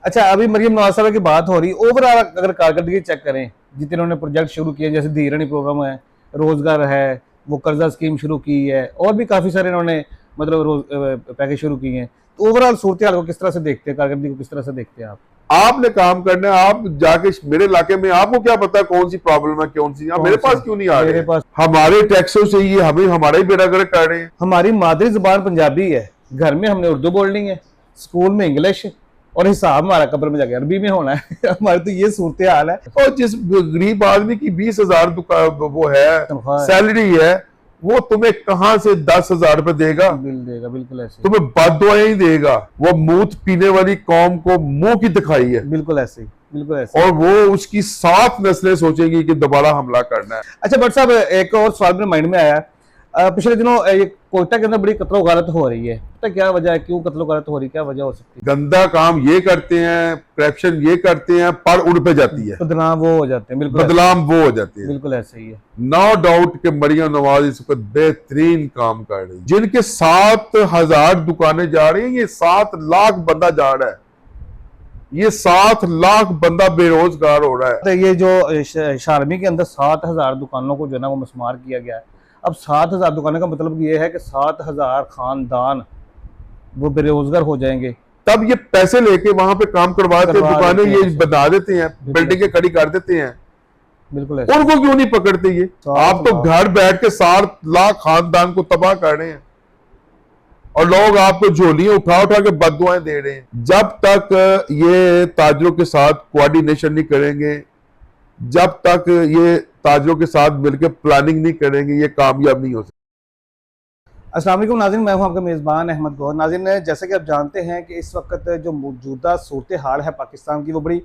अच्छा, अभी मरियम नवाज साहब की बात हो रही, ओवरऑल अगर कारकर्दगी चेक करें, जितने उन्होंने प्रोजेक्ट शुरू किए, जैसे धीरणी प्रोग्राम है, रोजगार है, वो कर्जा स्कीम शुरू की है, और भी काफी सारे इन्होंने मतलब पैकेज शुरू किए हैं, तो ओवरऑल सूरत हाल को किस तरह से देखते हैं, कारकर्दगी को किस तरह से देखते हैं आप? आपने काम करना है, आप जाके मेरे इलाके में, आपको क्या पता कौन सी प्रॉब्लम है, कौन सी, मेरे पास क्यों नहीं आ रहे? मेरे पास हमारे टैक्सों से ये हमें हमारा ही बेड़ा गर्क कर रहे हैं। हमारी मादरी जुबान पंजाबी है, घर में हमने उर्दू बोलनी है, स्कूल में इंग्लिश, और हिसाब हमारा कब्र में जाके अरबी में होना है। हमारी तो ये सूरत हाल है। और जिस गरीब आदमी की 20,000 वो है सैलरी है, वो तुम्हें कहां से 10,000 रुपए देगा? बिल देगा, बिल्कुल ऐसे, तुम्हें बददुआएं ही देगा। वो मूत पीने वाली कौम को मुंह की दिखाई है, बिल्कुल ऐसे, बिल्कुल ऐसे। और वो उसकी 7 नस्लें सोचेगी कि दोबारा हमला करना है। अच्छा भट्ट साहब, एक और सवाल मेरे माइंड में आया। पिछले दिनों ये कोयटा के अंदर बड़ी कत्लो गारत हो रही है, पता क्या वजह है, क्यों कत्लो गारत हो रही, क्या वजह हो सकती है? गंदा काम ये करते हैं, करप्शन ये करते हैं, पर उड़ पे जाती है, बदनाम वो हो जाते हैं, बिल्कुल बदलाम वो हो जाती है। बिल्कुल ऐसे ही है। नो डाउट कि मरियम नवाज इस वक्त बेहतरीन काम कर रही है। जिनके 7,000 दुकानें जा रही हैं, ये 7 लाख बंदा जा रहा है, ये 7 लाख बंदा बेरोजगार हो रहा है। तो ये जो शारमी के अंदर 7,000 दुकानों को जो है ना वो मस्मार किया गया है। अब 7,000 दुकानों का मतलब ये है कि 7,000 खानदान वो बेरोजगार हो जाएंगे। तब ये पैसे लेके वहां पे काम करवाते हैं, दुकानें ये बना देते हैं, बिल्डिंगें खड़ी कर देते हैं। बिल्कुल, उनको क्यों नहीं पकड़ते? ये आप तो घर बैठ के 7 लाख खानदान को तबाह कर रहे हैं, और लोग आपको झोलियां उठा उठा के बददुआएं दे रहे हैं। जब तक ये ताजरों के साथ कोऑर्डिनेशन नहीं करेंगे, जब तक ये ताजरों के साथ मिलकर प्लानिंग नहीं करेंगे, ये कामयाब नहीं हो सकते। अस्सलाम वालेकुम नाज़रीन, मैं हूं आपका मेज़बान अहमद गौहर। नाज़रीन, जैसे कि आप जानते हैं कि इस वक्त जो मौजूदा सूरत हाल है पाकिस्तान की, वो बड़ी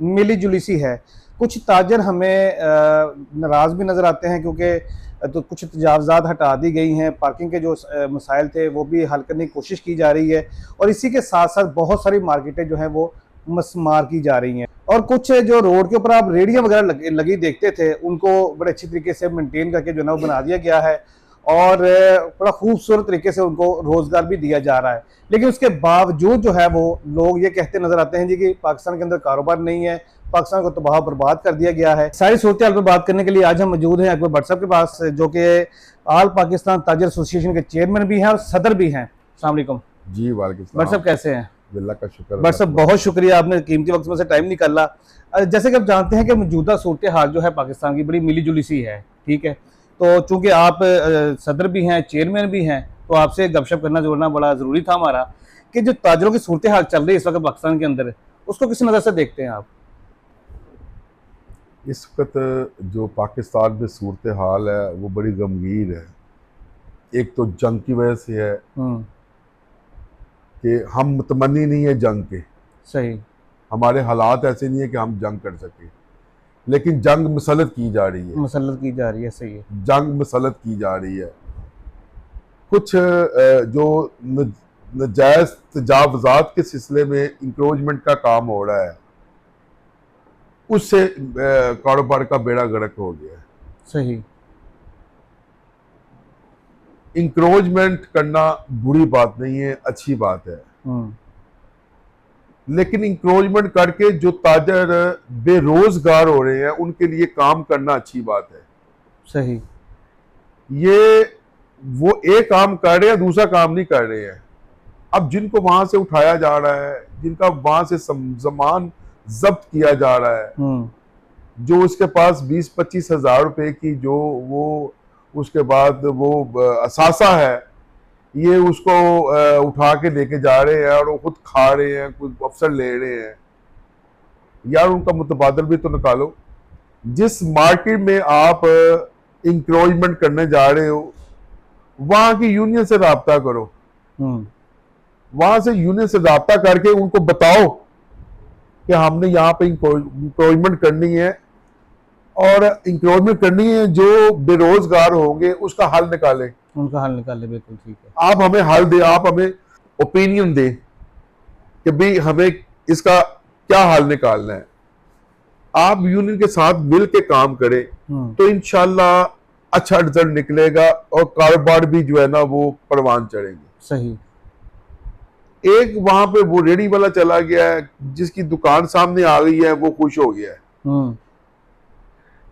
मिली जुली सी है। कुछ ताजर हमें नाराज़ भी नज़र आते हैं, क्योंकि तो कुछ तजावज़ात हटा दी गई हैं, पार्किंग के जो मसाइल थे वो भी हल करने की कोशिश की जा रही है, और इसी के साथ साथ बहुत सारी मार्केटें जो हैं वो मस्मार की जा रही हैं। और कुछ जो रोड के ऊपर आप रेडियाँ वगैरह लगी देखते थे, उनको बड़े अच्छी तरीके से मेनटेन करके जो है ना वो बना दिया गया है, और बड़ा खूबसूरत तरीके से उनको रोजगार भी दिया जा रहा है। लेकिन उसके बावजूद जो है वो लोग ये कहते नजर आते हैं जी कि पाकिस्तान के अंदर कारोबार नहीं है, पाकिस्तान को तबाह बर्बाद कर दिया गया है। सारी सूरत हाल पर बात करने के लिए आज हम मौजूद हैं अकबर भट्ट साहब के पास, जो कि ऑल पाकिस्तान ताजर एसोसिएशन के चेयरमैन भी हैं और सदर भी हैं। अस्सलाम वालेकुम जी। वालेकुम भट्ट साहब, कैसे हैं? अल्लाह का शुक्र। भट्ट साहब, बहुत शुक्रिया, आपने कीमती वक्त में से टाइम निकाला। जैसे कि आप जानते हैं कि मौजूदा सूरत हाल जो है पाकिस्तान की बड़ी मिली जुली सी है, ठीक है, तो चूंकि आप सदर भी हैं, चेयरमैन भी हैं, तो आपसे गपशप करना जोड़ना बड़ा ज़रूरी था हमारा, कि जो ताजरों की सूरत हाल चल रही है इस वक्त पाकिस्तान के अंदर, उसको किस नज़र से देखते हैं आप? इस वक्त जो पाकिस्तान में सूरत हाल है वो बड़ी गमगीन है। एक तो जंग की वजह से है कि हम मुतमन्नी नहीं है जंग के, सही, हमारे हालात ऐसे नहीं है कि हम जंग कर सकें, लेकिन जंग मुसल्लत की जा रही है, मसलत की जा रही है, सही है, जंग मुसल्लत की जा रही है। कुछ जो नजायज तजावजात के सिलसिले में इंक्रोचमेंट का काम हो रहा है, उससे कारोबार का बेड़ा गर्क हो गया है। सही। इंक्रोचमेंट करना बुरी बात नहीं है, अच्छी बात है, लेकिन इंक्रोचमेंट करके जो ताजर बेरोजगार हो रहे हैं उनके लिए काम करना अच्छी बात है। सही। ये वो एक काम कर रहे हैं, दूसरा काम नहीं कर रहे हैं। अब जिनको वहां से उठाया जा रहा है, जिनका वहां से सामान जब्त किया जा रहा है, जो उसके पास 20-25 हजार रुपए की जो वो उसके बाद वो असासा है, ये उसको उठा के लेके जा रहे हैं और वो खुद खा रहे हैं, कुछ अफसर ले रहे हैं। यार उनका मुतबादल भी तो निकालो। जिस मार्केट में आप इंक्रोचमेंट करने जा रहे हो, वहां की यूनियन से राब्ता करो, वहां से यूनियन से राब्ता करके उनको बताओ कि हमने यहाँ पे इंक्रोचमेंट करनी है, और इंक्रोचमेंट करनी है, जो बेरोजगार होंगे उसका हल निकालें, उनका हल निकाले, बिल्कुल ठीक है। आप हमें हल दे, आप हमें ओपिनियन दे कि भाई हमें इसका क्या हल निकालना है। आप यूनियन के साथ मिल के काम करें तो इंशाल्लाह अच्छा रिजल्ट निकलेगा, और कारोबार भी जो है ना वो परवान चढ़ेंगे। सही। एक वहां पे वो रेडी वाला चला गया है, जिसकी दुकान सामने आ गई है वो खुश हो गया है।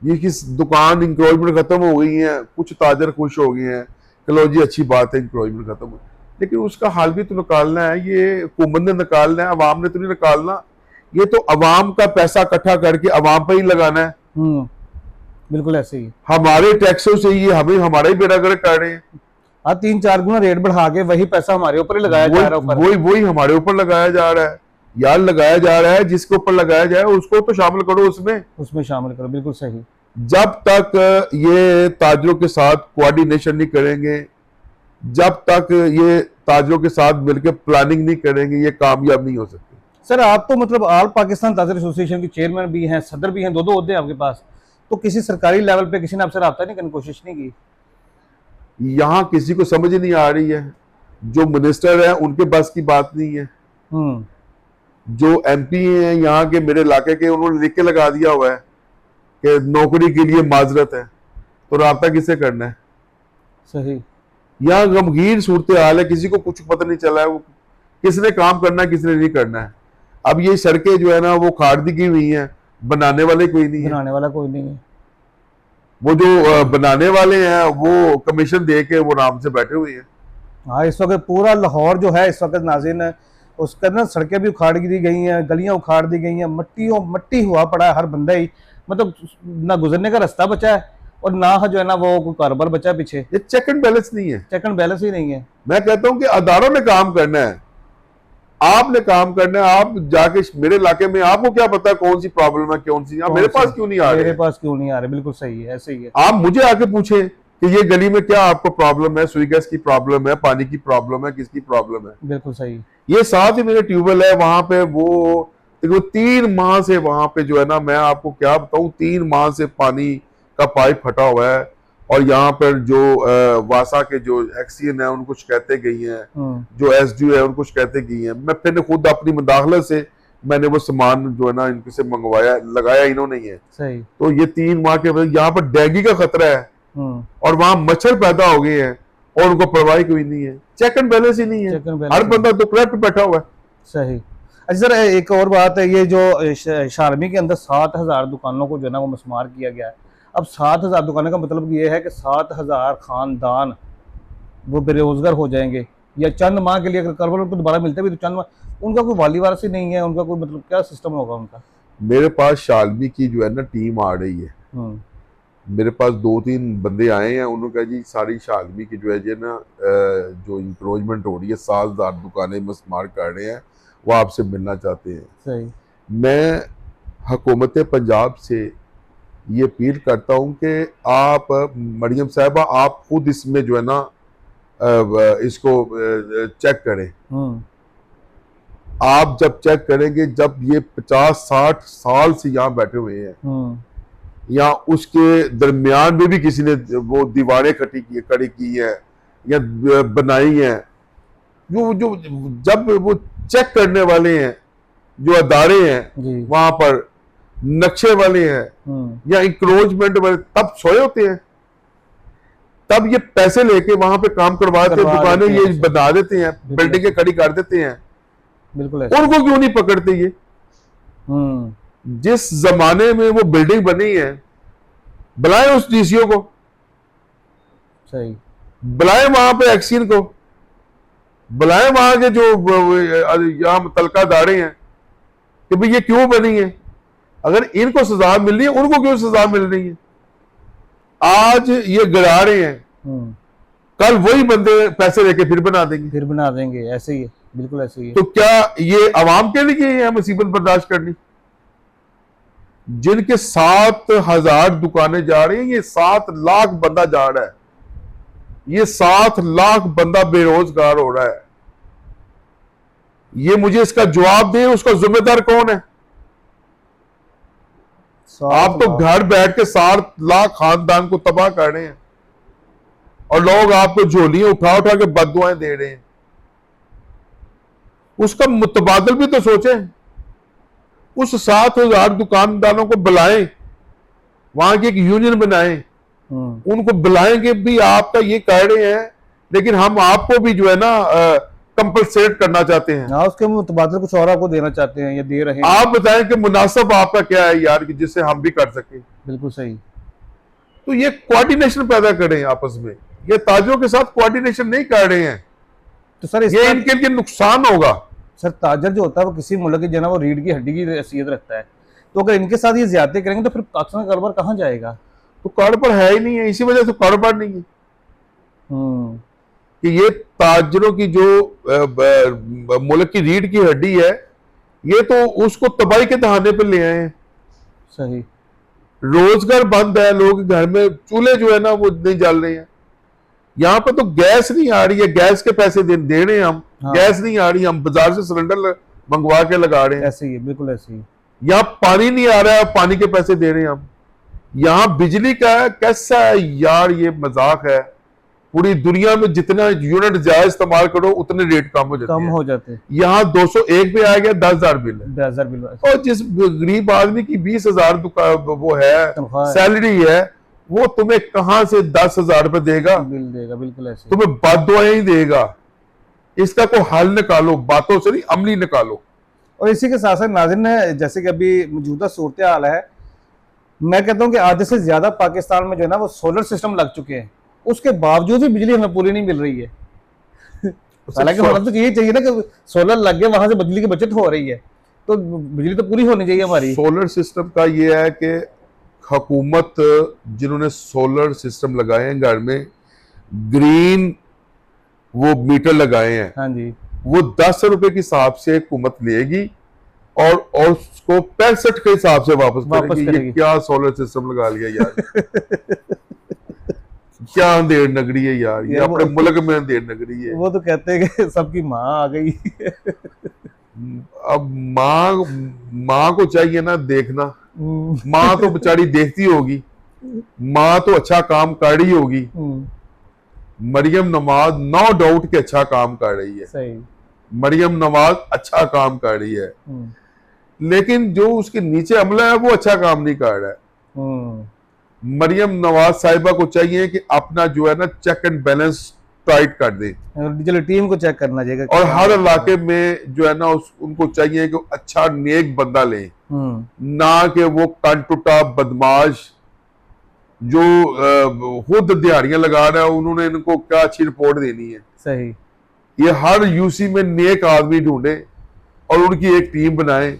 ये किस दुकान इंक्रोचमेंट खत्म हो गई है, कुछ ताजर खुश हो गए हैं, चलो जी अच्छी बात है इंक्रोचमेंट खत्म हो, लेकिन उसका हल भी तो निकालना है, ये हुकूमत ने निकालना है, अवाम ने तो नहीं निकालना। ये तो अवाम का पैसा इकट्ठा करके अवाम पर ही लगाना है। बिल्कुल ऐसे ही। हमारे टैक्सों से ये हमें हमारा ही बेड़ा गर्क कर रहे हैं। हाँ, 3-4 गुना रेट बढ़ा के वही पैसा हमारे ऊपर ही लगाया जा रहा है। वही हमारे ऊपर लगाया जा रहा है यार, लगाया जा रहा है। जिसके ऊपर लगाया जाए उसको तो शामिल करो, उसमें शामिल करो। बिल्कुल सही। जब तक ये ताजरों के साथ कोऑर्डिनेशन नहीं करेंगे, जब तक ये ताजरों के साथ मिलकर प्लानिंग नहीं करेंगे, ये कामयाब नहीं हो सकते। सर, आप तो मतलब ऑल पाकिस्तान ताजर एसोसिएशन के चेयरमैन भी हैं, सदर भी हैं, दो ओहदे आपके पास, तो किसी सरकारी लेवल पे किसी ने आपसे रब्ता नहीं करने की कोशिश नहीं की? यहाँ किसी को समझ नहीं आ रही है। जो मिनिस्टर है उनके बस की बात नहीं है। जो एमपी हैं यहाँ के, मेरे इलाके के, उन्होंने लिख के लगा दिया हुआ है कि नौकरी के लिए माजरत है, तो राब्ता किससे करना है? सही। यहाँ गमगीन सूरत हाल है, किसी को कुछ पता नहीं चला है वो किसने काम करना है, किसने नहीं करना है। अब ये सड़कें जो है ना वो खाड़ दी की हुई हैं, बनाने वाले कोई नहीं है। बनाने वाला कोई नहीं है। वो जो बनाने वाले हैं वो कमीशन दे के वो आराम से बैठे हुए हैं। हाँ, इस वक्त पूरा लाहौर जो है इस वक्त नाज़रीन, उसका ना सड़कें भी उखाड़ दी गई हैं, गलियां उखाड़ दी गई हैं, मट्टी हुआ पड़ा है हर बंदा ही, मतलब ना गुजरने का रास्ता बचा है और ना जो है ना वो कोई कारोबार बचा है पीछे। ये चेक एंड बैलेंस नहीं है। चेक एंड बैलेंस ही नहीं है। मैं कहता हूँ कि अदारों ने काम करना है, आपने काम करना है। आप जाके मेरे इलाके में, आपको क्या पता कौन सी प्रॉब्लम है, कौन सी, आप मेरे पास क्यों नहीं आ रहे? मेरे पास क्यों नहीं आ रहे? बिल्कुल सही है, ऐसे ही है। आप मुझे आके पूछे कि ये गली में क्या आपको प्रॉब्लम है, सुई गैस की प्रॉब्लम है, पानी की प्रॉब्लम है, किसकी प्रॉब्लम है? बिल्कुल सही। ये साथ ही मेरे ट्यूबवेल है वहां पे, वो देखो 3 माह से वहां पे जो है ना, मैं आपको क्या बताऊं, 3 माह से पानी का पाइप फटा हुआ है। और यहाँ पर जो वासा के जो एक्सीएन है उनको शिकायतें गई हैं, जो एसडीओ है उनको शिकायतें गई हैं। मैं फिर खुद अपनी मुदाखलत से मैंने वो सामान जो है ना इनके से मंगवाया, लगाया इन्होंने ही है। सही। तो ये 3 माह के बाद यहाँ पर डेंगू का खतरा है और वहां मच्छर पैदा हो गए हैं और उनको परवाह कोई नहीं है। चेक एंड बैलेंस ही नहीं है, हर बंदा तो करप्ट बैठा हुआ है। सही। अच्छा सर, एक और बात है, ये जो शारमी के अंदर 7,000 दुकानों को जो है ना वो मस्मार किया गया है। अब 7,000 दुकानों का मतलब ये है कि 7,000 खानदान वो बेरोजगार हो जाएंगे, या चंद माह के लिए अगर कारोबार उनको दोबारा मिलते भी तो चंद माह, उनका कोई वाली वारसी नहीं है, उनका कोई मतलब क्या सिस्टम होगा उनका? मेरे पास शालमी की जो है ना टीम आ रही है, मेरे पास 2-3 बंदे आए हैं, उन्होंने कहा जी सारी शालमी की जो है जी ना जो इंक्रोचमेंट हो रही है, 7,000 दुकानें मस्मार कर रहे हैं, वो आपसे मिलना चाहते हैं। सही। मैं हुकूमत पंजाब से ये अपील करता हूँ कि आप मरियम साहिबा आप खुद इसमें जो है ना इसको चेक करें। आप जब चेक करेंगे, जब ये 50-60 साल से यहाँ बैठे हुए हैं, या उसके दरमियान में भी किसी ने वो दीवारें खड़ी की है या बनाई हैं, जो जब वो चेक करने वाले हैं, जो अदारे हैं वहां पर नक्शे वाले हैं या इंक्रोचमेंट वाले, तब सोए होते हैं, तब ये पैसे लेके वहां पे काम करवाते हैं, दुकानें ये बना देते हैं, बिल्डिंगें खड़ी कर देते हैं। बिल्कुल। उनको क्यों नहीं पकड़ते? ये जिस जमाने में वो बिल्डिंग बनी है, बुलाए उस डीसीओ को, सही, बुलाए वहां पे एक्सीन को, बुलाए वहां के जो यहाँ मुतलका दारे हैं कि भाई ये क्यों बनी है। अगर इनको सजा मिल रही है, उनको क्यों सजा मिल रही है? आज ये गिरा रहे हैं, कल वही बंदे पैसे लेके फिर बना देंगे। ऐसे ही है, बिल्कुल ऐसे ही है। तो क्या ये अवाम के लिए है मुसीबत बर्दाश्त करनी? जिनके 7,000 दुकानें जा रही हैं, ये 7 लाख बंदा जा रहा है, ये 7 लाख बंदा बेरोजगार हो रहा है। ये मुझे इसका जवाब दे, उसका जिम्मेदार कौन है? आप तो घर बैठ के 7 लाख खानदान को तबाह कर रहे हैं और लोग आपको झोलियां उठा उठा के बददुआएं दे रहे हैं। उसका मुतबादल भी तो सोचें। उस 7,000 दुकानदारों को बुलाएं, वहां की एक यूनियन बनाएं, उनको बुलाएंगे भी आपका ये कह रहे हैं, लेकिन हम आपको भी जो है ना कंपलसेट करना चाहते हैं। हाँ, उसके मुतबादल कुछ और आपको देना चाहते हैं या दे रहे हैं। आप बताएं कि मुनासिब आपका क्या है यार, कि जिससे हम भी कर सके। बिल्कुल सही। तो ये कोऑर्डिनेशन पैदा करें आपस में। ये ताजरों के साथ कोऑर्डिनेशन नहीं कर रहे हैं, तो सर ये इनके लिए नुकसान होगा। सर ताजर जो होता है वो किसी मुल्क की जो है ना वो रीढ़ की हड्डी की हैसियत रखता है, तो अगर इनके साथ ये ज्यादती करेंगे तो फिर पाकिस्तान का कारोबार कहाँ जाएगा? तो कारोबार है ही नहीं है, इसी वजह से कारोबार नहीं है कि ये ताजरों की जो मुल्क की रीढ़ की हड्डी है, ये तो उसको तबाही के दहाने पर ले आए हैं। सही। रोजगार बंद है, लोग घर में चूल्हे जो है ना वो नहीं जल रहे हैं। यहाँ पर तो गैस नहीं आ रही है, गैस के पैसे दे रहे हैं हम। हाँ। गैस नहीं आ रही, हम बाजार से सिलेंडर मंगवा के लगा रहे हैं। ऐसे ही है, बिल्कुल ऐसे ही। यहाँ पानी नहीं आ रहा है, पानी के पैसे दे रहे हैं हम। यहाँ बिजली का है, कैसा है यार, ये मजाक है। पूरी दुनिया में जितना यूनिट ज्यादा इस्तेमाल करो उतने रेट कम हो जाते हैं। यहाँ 201 पे आ गया, 10,000 बिल है। 10,000 बिल। और जिस गरीब आदमी की 20,000 वो है सैलरी है, वो तुम्हें कहां से 10,000 रुपए देगा? बिल देगा, बिल्कुल ऐसे। तुम्हें बददुआएं ही देगा। इसका कोई हल निकालो, बातों से नहीं, अमली निकालो। और इसी के साथ साथ नाज़रीन, जैसे कि अभी मौजूदा सूरत हाल है, मैं कहता हूँ कि आधे से ज्यादा पाकिस्तान में जो है ना वो सोलर सिस्टम लग चुके हैं, उसके बावजूद भी बिजली हमें पूरी नहीं मिल रही है। हालांकि होना तो यही चाहिए ना कि सोलर लग गया, वहां से बिजली की बचत हो रही है, तो बिजली तो पूरी होनी चाहिए हमारी। सोलर सिस्टम का ये है कि हुकूमत जिन्होंने सोलर सिस्टम लगाए हैं घर में, ग्रीन वो मीटर लगाए हैं, हाँ जी, वो 10 रुपए के हिसाब से हुकूमत लेगी और उसको 65 के हिसाब से वापस करेगी। ये क्या सोलर सिस्टम लगा लिया यार। क्या अंधेर नगरी है यार, ये अपने मुल्क में अंधेर नगरी है। वो तो कहते हैं कि सबकी माँ आ गई। अब माँ को चाहिए ना देखना, माँ तो बेचारी देखती होगी, माँ तो अच्छा काम कर रही होगी। मरियम नवाज नो डाउट के अच्छा काम कर रही है, सही। मरियम नवाज अच्छा काम कर रही है, लेकिन जो उसके नीचे अमला है वो अच्छा काम नहीं कर रहा है। मरियम नवाज साहिबा को चाहिए कि अपना जो है ना चेक एंड बैलेंस टाइट कर दे, चलो टीम को चेक करना चाहिए, और हर इलाके में जो है ना उनको चाहिए कि अच्छा नेक बंदा ले, ना कि वो कंटुटा बदमाश जो खुद दिहाड़ियां लगा रहा है। उन्होंने इनको क्या अच्छी रिपोर्ट देनी है। सही। ये हर यूसी में नेक आदमी ढूंढे और उनकी एक टीम बनाए,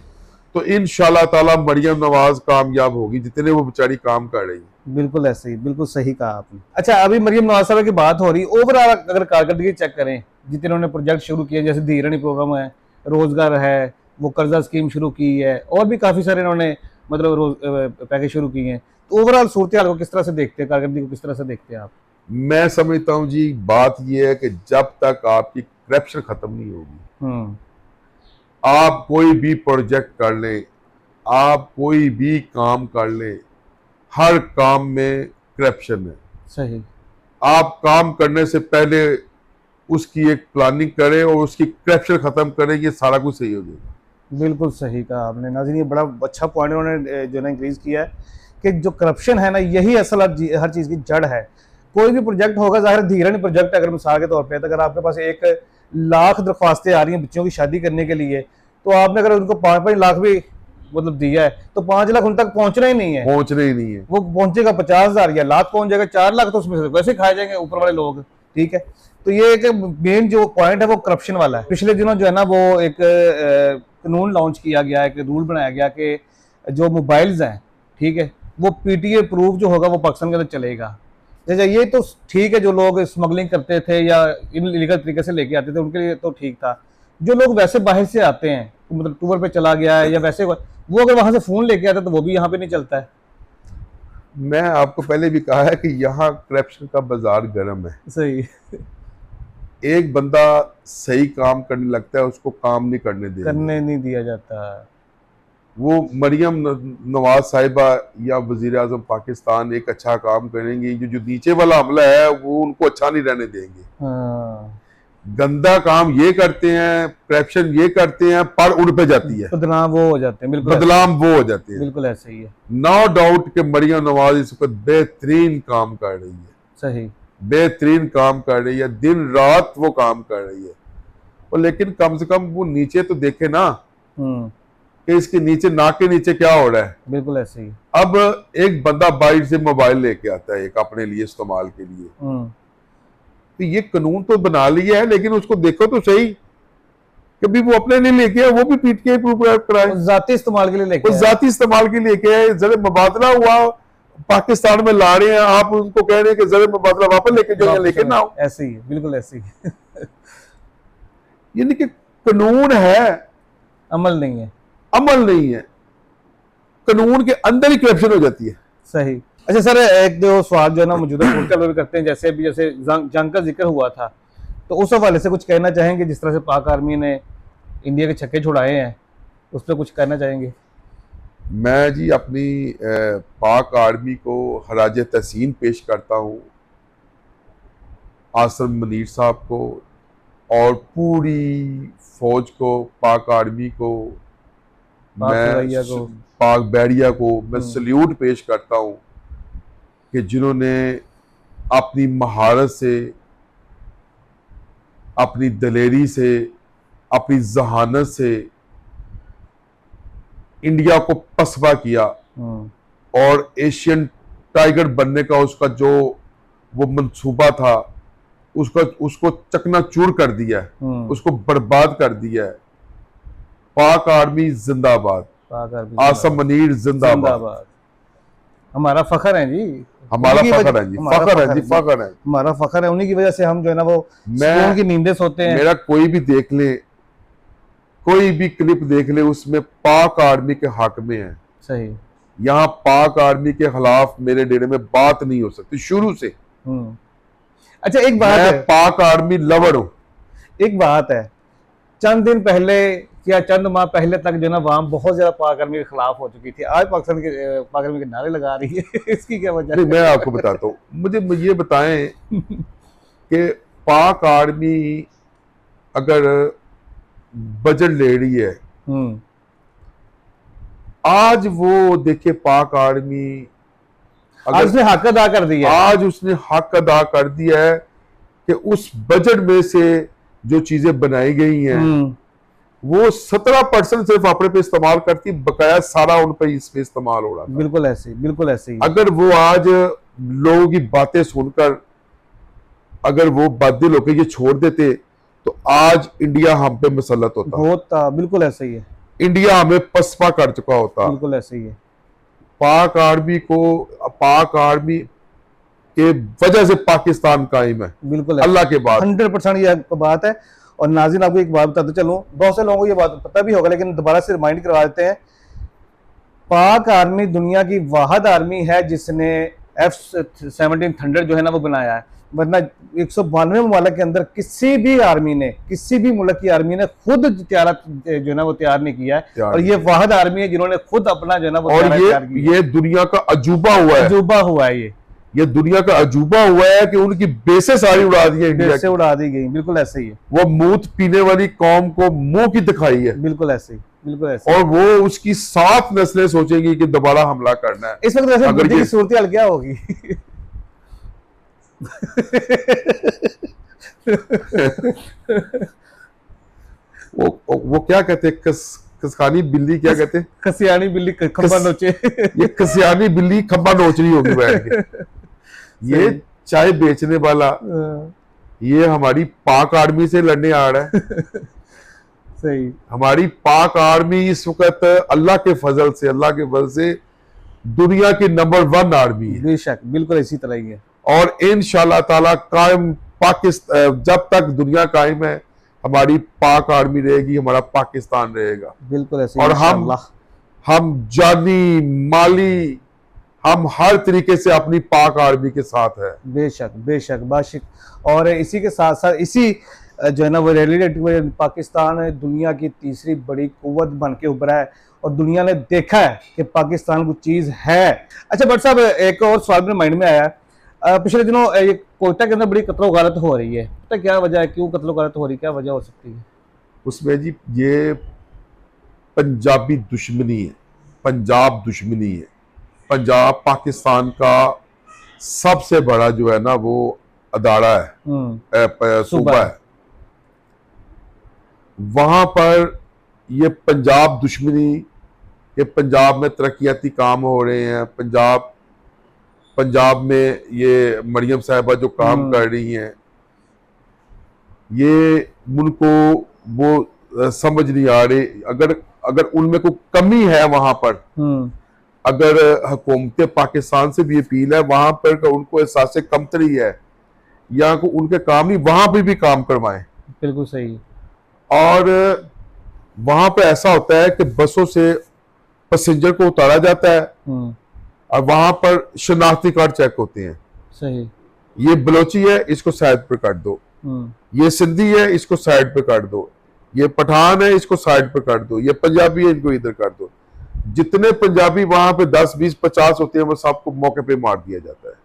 तो इंशाल्लाह ताला मरियम नवाज कामयाब होगी, जितने वो बेचारी काम कर रही है। बिल्कुल ऐसे ही, बिल्कुल सही कहा आपने। अच्छा, अभी मरियम नवाज साहब की बात हो रही, ओवरऑल अगर कारकर्दगी चेक करें, जितने उन्होंने प्रोजेक्ट शुरू किए, जैसे धीरणी प्रोग्राम है, रोजगार है, वो कर्जा स्कीम शुरू की है, और भी काफी सारे इन्होंने मतलब पैकेज शुरू किए हैं, तो ओवरऑल सूरत हाल को किस तरह से देखते हैं, कारकर्दगी को किस तरह से देखते हैं आप? मैं समझता हूँ जी, बात यह है कि जब तक आपकी करप्शन खत्म नहीं होगी, आप कोई भी प्रोजेक्ट कर लें, आप कोई भी काम कर लें, हर काम में करप्शन है। सही। आप काम करने से पहले उसकी एक प्लानिंग करें और उसकी करप्शन खत्म करें, ये सारा कुछ सही हो जाएगा। बिल्कुल सही कहा आपने नाज़रीन, ये बड़ा अच्छा पॉइंट उन्होंने जो है इंक्रीज किया है कि जो करप्शन है ना, यही असल हर चीज़ की जड़ है। कोई भी प्रोजेक्ट होगा, ज़ाहिर धीरणी प्रोजेक्ट अगर मिसाल के तौर पे, तो अगर आपके पास 1 लाख दरख्वास्तें आ रही हैं बच्चों की शादी करने के लिए, तो आपने अगर उनको 5-5 लाख भी मतलब दिया है, तो 5 लाख उन तक पहुंचना ही नहीं है, वो पहुंचेगा 50,000 या लाख पहुंच जाएगा, 4 लाख तो उसमें से वैसे खाए जाएंगे ऊपर वाले लोग। ठीक है, तो ये एक मेन जो पॉइंट है वो करप्शन वाला है। पिछले दिनों जो है ना वो एक कानून लॉन्च किया गया, एक रूल बनाया गया कि जो मोबाइल्स हैं, ठीक है, वो पीटीए प्रूफ जो होगा वो पाकिस्तान के अंदर चलेगा। जैसे ये तो ठीक है, जो लोग स्मगलिंग करते थे या इनलीगल तरीके से लेके आते थे उनके लिए तो ठीक था। जो लोग वैसे बाहर से आते हैं, मतलब टूर पे चला गया है या वैसे, वो अगर वहां से फोन लेके आता तो वो भी यहाँ पे नहीं चलता है। मैं आपको पहले भी कहा है कि यहाँ करप्शन का बाजार गर्म है। सही। एक बंदा सही काम करने लगता है, उसको काम नहीं करने दिया जाता। वो मरियम नवाज साहिबा या वजीर आजम पाकिस्तान एक अच्छा काम करेंगे, जो नीचे वाला हमला है वो उनको अच्छा नहीं रहने देंगे। हाँ। गंदा काम ये करते हैं, करप्शन ये करते हैं, पर उड़ पे जाती है, बदनाम वो हो जाते हैं। बिल्कुल बदनाम वो हो जाते हैं। बिल्कुल ऐसे ही है। नो डाउट कि मरियम नवाज इस वक्त बेहतरीन काम कर रही है। सही। बेहतरीन काम कर रही है, दिन रात वो काम कर रही है। और लेकिन कम से कम वो नीचे तो देखे ना हम्म, कि इसके नीचे, नाक के नीचे क्या हो रहा है। बिल्कुल ऐसे ही। अब एक बंदा बाइट से मोबाइल लेके आता है एक अपने लिए इस्तेमाल के लिए, तो ये कानून तो बना लिया है, लेकिन उसको देखो तो सही, कभी वो अपने लिए लेके आए, वो भी पीट के प्रूफ कराए, वो जाती इस्तेमाल के लिए लेके वो आए। जाती इस्तेमाल के लिए लेके आए। जरा मुबादला हुआ, पाकिस्तान में ला रहे हैं, आप उनको कह रहे हैं कि जरा मुबादला वापस लेके जाओ या लेके ना आओ। ऐसे ही है, बिल्कुल ऐसे ही। यानी कि कानून है, अमल नहीं है। अमल नहीं है, कानून के अंदर ही करप्शन हो जाती है। सही। अच्छा सर, एक जो सवाल जो है ना मौजूदा सूरत हाल करते हैं, जैसे अभी जैसे जंग का जिक्र हुआ था, तो उस हवाले से कुछ कहना चाहेंगे? जिस तरह से पाक आर्मी ने इंडिया के छक्के छुड़ाए हैं, उस पर कुछ कहना चाहेंगे? मैं जी अपनी पाक आर्मी को खराज तहसीन पेश करता हूँ, आसिम मुनीर साहब को और पूरी फौज को, पाक आर्मी को, पाक मैं बहरिया को। पाक बैरिया को मैं सल्यूट पेश करता हूँ कि जिन्होंने अपनी महारत से, अपनी दलेरी से, अपनी जहानत से इंडिया को पसवा किया और एशियन टाइगर बनने का उसका जो वो मंसूबा था, उसको चकनाचूर कर दिया है, उसको बर्बाद कर दिया है। पाक आर्मी जिंदाबाद, पाक आर्मी आसिम मुनीर जिंदाबाद। हमारा फखर है जी, हमारा उन्हीं की फखर वजह- है जी, हमारा फखर है फखर जी, है। फखर है। हमारा फखर है, उन्हीं की वजह से हम जो है ना वो मैं- सुकून की नींदें सोते हैं। मेरा कोई भी देख ले, कोई भी क्लिप देख ले, उसमें पाक आर्मी के हक में है। सही। यहाँ पाक आर्मी के खिलाफ मेरे डेरे में बात नहीं हो सकती शुरू से। अच्छा एक बात मैं है, पाक आर्मी लवर हूँ। एक बात है, चंद दिन पहले या चंद माह पहले तक जो ना वहां बहुत ज्यादा पाक आर्मी के खिलाफ हो चुकी थी, आज पाक आर्मी के नारे लगा रही है। इसकी क्या वजह नहीं, है? मैं आपको बताता हूँ, मुझे ये बताएं कि पाक आर्मी अगर बजट ले रही है, आज वो देखिए पाक आर्मी आज उसने हक अदा कर दिया है। आज उसने हक अदा कर दिया है कि उस बजट में से जो चीजें बनाई गई हैं वो 17% सिर्फ अपने पे इस्तेमाल करती, बकाया सारा उन पे इस पे इस्तेमाल हो रहा था। बिल्कुल ऐसे, बिल्कुल ऐसे ही। अगर वो आज लोगों की बातें सुनकर अगर वो बादल होकर ये छोड़ देते तो आज इंडिया हम पे मुसल्लत होता, बिल्कुल ऐसे ही है, इंडिया हमें पसपा कर चुका होता। बिल्कुल ऐसे ही है। पाक आर्मी के वजह से पाकिस्तान कायम है, बिल्कुल अल्लाह के बाद। 100% ये बात है। और नाज़रीन आपको एक बात बताते चलूं, बहुत से लोगों को ये बात पता भी होगा, लेकिन दोबारा से रिमाइंड करवा देते हैं। पाक आर्मी दुनिया की वाहिद आर्मी है जिसने F-17 थंडर जो है ना वो बनाया है, वरना 192 मुमालिक के अंदर किसी भी आर्मी ने, किसी भी मुल्क की आर्मी ने खुद तैयार जो है ना वो तैयार नहीं किया है। और ये वाहिद आर्मी है जिन्होंने खुद अपना जो है ना वो और ये दुनिया का अजूबा हुआ है, अजूबा हुआ है। ये दुनिया का अजूबा हुआ है कि उनकी बेसें सारी उड़ा दी है, इंडिया से उड़ा दी गई। बिल्कुल ऐसे ही है। वो मूत पीने वाली कौम को मुंह की दिखाई है, बिल्कुल ऐसे ही, बिल्कुल ऐसे। और वो उसकी 7 नस्लें सोचेगी कि दोबारा हमला करना है। इस वक्त वैसे अगर की सूरत हाल क्या होगी? वो क्या कहते हैं, कसखानी बिल्ली क्या कहते हैं, खसियानी बिल्ली खंबा नोचे। ये कसियानी बिल्ली खंबा नोच रही होगी बैठ के। ये चाय बेचने वाला ये हमारी पाक आर्मी से लड़ने आ रहा है। सही। हमारी पाक आर्मी इस वक्त अल्लाह के फजल से दुनिया की नंबर 1 आर्मी है। बेशक, बिल्कुल इसी तरह ही है। और इंशाल्लाह ताला कायम पाकिस्तान, जब तक दुनिया कायम है हमारी पाक आर्मी रहेगी, हमारा पाकिस्तान रहेगा। बिल्कुल ऐसे। और हम जानी माली हम हर तरीके से अपनी पाक आर्मी के साथ है। बेशक, बेशक, बाशिक। और इसी के साथ साथ इसी जो है ना वो रियलिटी, पाकिस्तान दुनिया की तीसरी बड़ी कुव्वत बन के उभरा है और दुनिया ने देखा है कि पाकिस्तान कुछ चीज़ है। अच्छा भट्ट साहब, एक और सवाल मेरे माइंड में आया, पिछले दिनों ये कोयटा के अंदर बड़ी कत्लो गारत हो रही है, पता क्या वजह है, क्यों कत्लो गारत हो रही है, क्या वजह हो सकती है? उसमें जी ये पंजाबी दुश्मनी है, पंजाब दुश्मनी है। पंजाब पाकिस्तान का सबसे बड़ा जो है ना वो अदारा है, सूबा है। वहां पर ये पंजाब दुश्मनी के, पंजाब में तरक्याती काम हो रहे हैं, पंजाब में ये मरियम साहिबा जो काम कर रही हैं, ये उनको वो समझ नहीं आ रही। अगर उनमें कोई कमी है वहां पर, अगर हुकूमत पाकिस्तान से भी अपील है वहां पर उनको एहसास कमतरी है या को उनके काम नहीं, वहां पे भी काम करवाएं। बिल्कुल सही। और वहां पे ऐसा होता है कि बसों से पैसेंजर को उतारा जाता है और वहां पर शनाख्ती कार्ड चेक होते हैं। सही। ये बलोची है, इसको साइड पे कर दो, ये सिंधी है, इसको साइड पे कर दो, ये पठान है, इसको साइड पे कर दो, ये पंजाबी है, इनको इधर कर दो। जितने पंजाबी वहां पे 10, 20, 50 होते हैं वो सबको मौके पे मार दिया जाता है।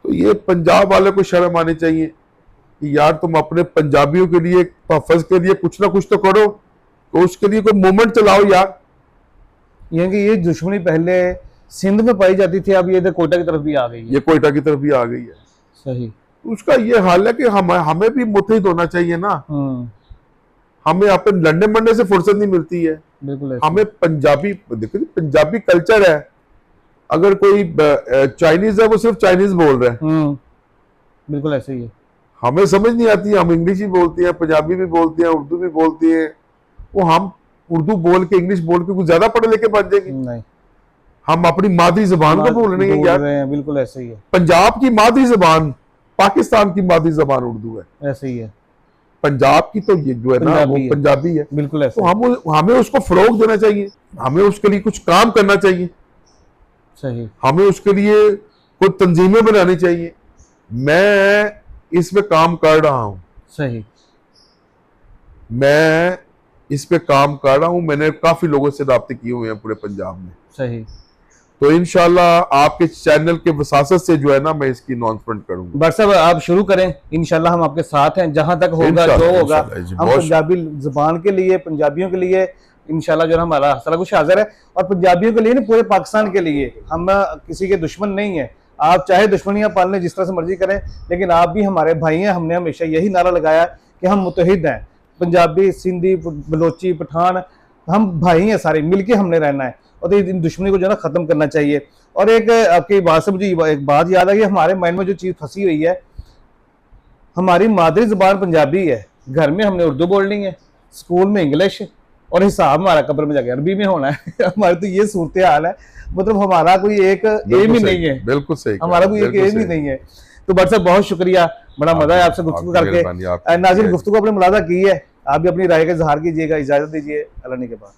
तो ये पंजाब वाले को शर्म आनी चाहिए कि यार तुम अपने पंजाबियों के लिए, तहफ़्फ़ुज़ के लिए कुछ ना कुछ तो करो, तो उसके लिए कोई मूवमेंट चलाओ यार। यानी ये दुश्मनी पहले सिंध में पाई जाती थी, अब ये इधर कोयटा की तरफ भी आ गई है। ये कोयटा की तरफ भी आ गई है। सही। उसका ये हाल है कि हमें भी मुत्तहिद होना चाहिए ना। हमें अपने लड़ने मरने से फुर्सत नहीं मिलती है। बिल्कुल। हमें पंजाबी, देखो पंजाबी कल्चर है। अगर कोई चाइनीज है वो सिर्फ चाइनीज बोल रहा है। बिल्कुल ऐसे ही है। हमें समझ नहीं आती, हम इंग्लिश ही बोलते हैं, पंजाबी भी बोलते हैं, उर्दू भी बोलते हैं। वो हम उर्दू बोल के, इंग्लिश बोल के कुछ ज्यादा पढ़े लिखे बन जाएंगे? नहीं, हम अपनी मादरी जबान को भूल रहे हैं यार। बिल्कुल ऐसे ही है। पंजाब की मादरी जबान, पाकिस्तान की मादरी जबान उर्दू है। ऐसे ही है। पंजाब की तो ये जो है ना वो पंजाबी है। बिल्कुल ऐसे। तो हमें उसको फरोग देना चाहिए, हमें उसके लिए कुछ काम करना चाहिए। सही। हमें उसके लिए कोई तंजीमें बनानी चाहिए। मैं इसमें काम कर रहा हूं। सही। मैं इस पे काम कर रहा हूं, मैंने काफी लोगों से राब्ते किए हुए हैं पूरे पंजाब में। सही। तो इंशाल्लाह आपके चैनल के वसासत से जो है ना मैं इसकी अनाउंसमेंट करूंगा। बट साहब आप शुरू करें, इंशाल्लाह हम आपके साथ हैं, जहां तक होगा जो होगा हम पंजाबी जुबान के लिए, पंजाबियों के लिए इंशाल्लाह जो हमारा सारा कुछ हाजिर है। और पंजाबियों के लिए नहीं, पूरे पाकिस्तान के लिए। हम किसी के दुश्मन नहीं है। आप चाहे दुश्मनियां पाल लें, जिस तरह से मर्जी करें, लेकिन आप भी हमारे भाई हैं। हमने हमेशा यही नारा लगाया कि हम मुत्तहिद हैं। पंजाबी, सिंधी, बलोची, पठान, हम भाई हैं, सारे मिलके हमने रहना है और इन दुश्मनी को जो है ना खत्म करना चाहिए। और एक आपकी बात से मुझे एक बात याद आ गई, हमारे माइंड में जो चीज़ फंसी हुई है, हमारी मादरी जुबान पंजाबी है, घर में हमने उर्दू बोलनी है, स्कूल में इंग्लिश, और हिसाब हमारा कब्र में जाके अरबी में होना है। हमारी तो ये सूरत हाल है। मतलब हमारा कोई एक एम ही नहीं है। बिल्कुल सही। हमारा कोई एक एम ही नहीं है। तो बट साहब बहुत शुक्रिया, बड़ा मजा है आपसे गुफ्तगू करके। नाज़रीन, गुफ्तगू आपने मुलाज़ा की है, आप भी अपनी राय का इजहार कीजिएगा। इजाजत दीजिए, अल्लाह ने के बाद।